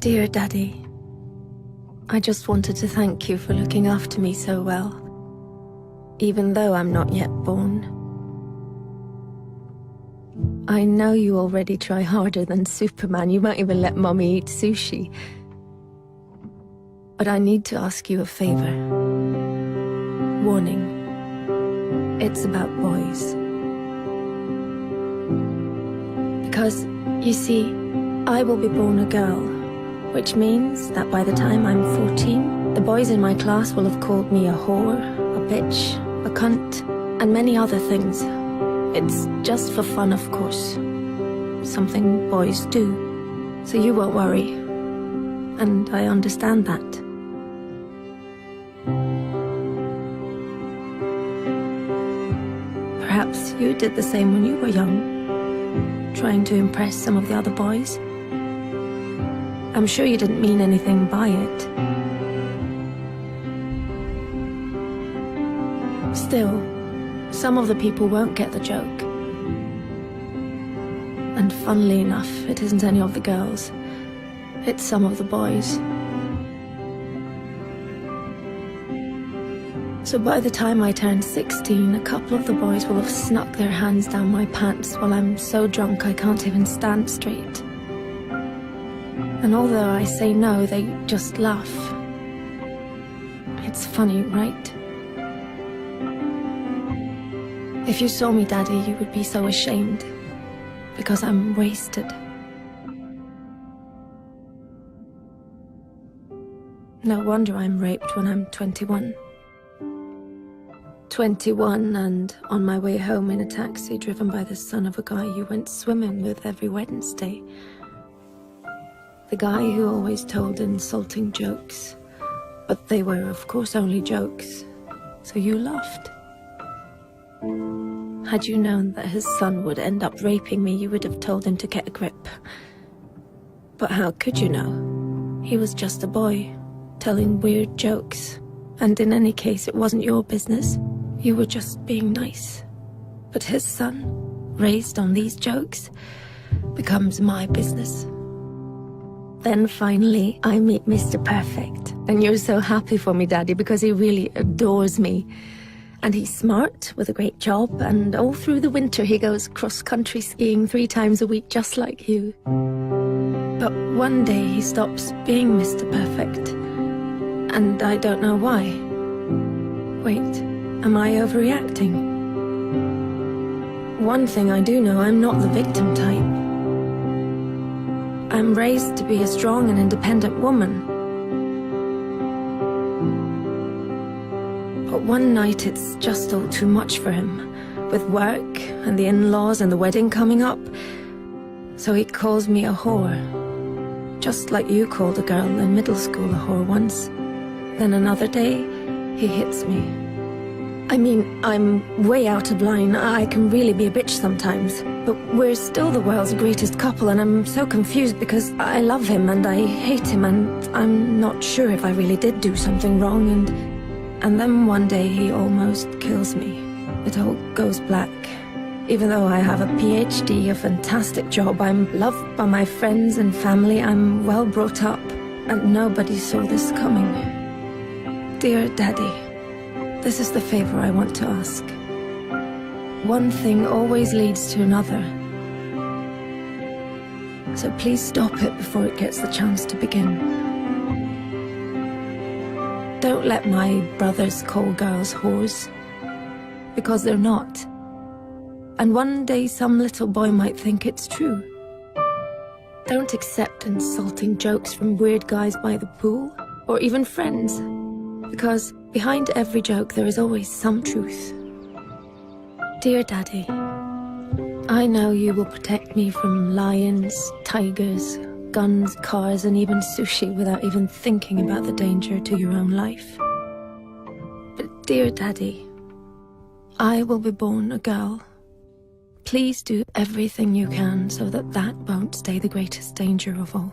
Dear Daddy, I just wanted to thank you for looking after me so well, even though I'm not yet born. I know you already try harder than Superman. You might even let Mommy eat sushi. But I need to ask you a favor. Warning. It's about boys. Because, you see, I will be born a girl, which means that by the time I'm 14, the boys in my class will have called me a whore, a bitch, a cunt, and many other things. It's just for fun, of course. Something boys do. So you won't worry. And I understand that. Perhaps you did the same when you were young, trying to impress some of the other boys. I'm sure you didn't mean anything by it. Still, some of the people won't get the joke. And funnily enough, it isn't any of the girls. It's some of the boys. So by the time I turn 16, a couple of the boys will have snuck their hands down my pants while I'm so drunk I can't even stand straight. And although I say no, they just laugh. It's funny, right? If you saw me, Daddy, you would be so ashamed, because I'm wasted. No wonder I'm raped when I'm 21. 21 and on my way home in a taxi driven by the son of a guy you went swimming with every Wednesday. The guy who always told insulting jokes, but they were of course only jokes, so you laughed. Had you known that his son would end up raping me, you would have told him to get a grip. But how could you know? He was just a boy, telling weird jokes. And in any case, it wasn't your business. You were just being nice. But his son, raised on these jokes, becomes my business. Then finally, I meet Mr. Perfect. And you're so happy for me, Daddy, because he really adores me. And he's smart, with a great job, and all through the winter he goes cross-country skiing 3 times a week, just like you. But one day he stops being Mr. Perfect. And I don't know why. Wait, am I overreacting? One thing I do know, I'm not the victim type. I'm raised to be a strong and independent woman. But one night it's just all too much for him, with work and the in-laws and the wedding coming up. So he calls me a whore. Just like you called a girl in middle school a whore once. Then another day, he hits me. I mean, I'm way out of line. I can really be a bitch sometimes. But we're still the world's greatest couple, and I'm so confused because I love him and I hate him, and I'm not sure if I really did do something wrong, and then one day he almost kills me. It all goes black. Even though I have a PhD, a fantastic job, I'm loved by my friends and family, I'm well brought up, and nobody saw this coming. Dear Daddy, this is the favor I want to ask. One thing always leads to another. So please stop it before it gets the chance to begin. Don't let my brothers call girls whores, because they're not. And one day some little boy might think it's true. Don't accept insulting jokes from weird guys by the pool, or even friends. Because behind every joke there is always some truth. Dear Daddy, I know you will protect me from lions, tigers, guns, cars, and even sushi without even thinking about the danger to your own life. But dear Daddy, I will be born a girl. Please do everything you can so that that won't stay the greatest danger of all.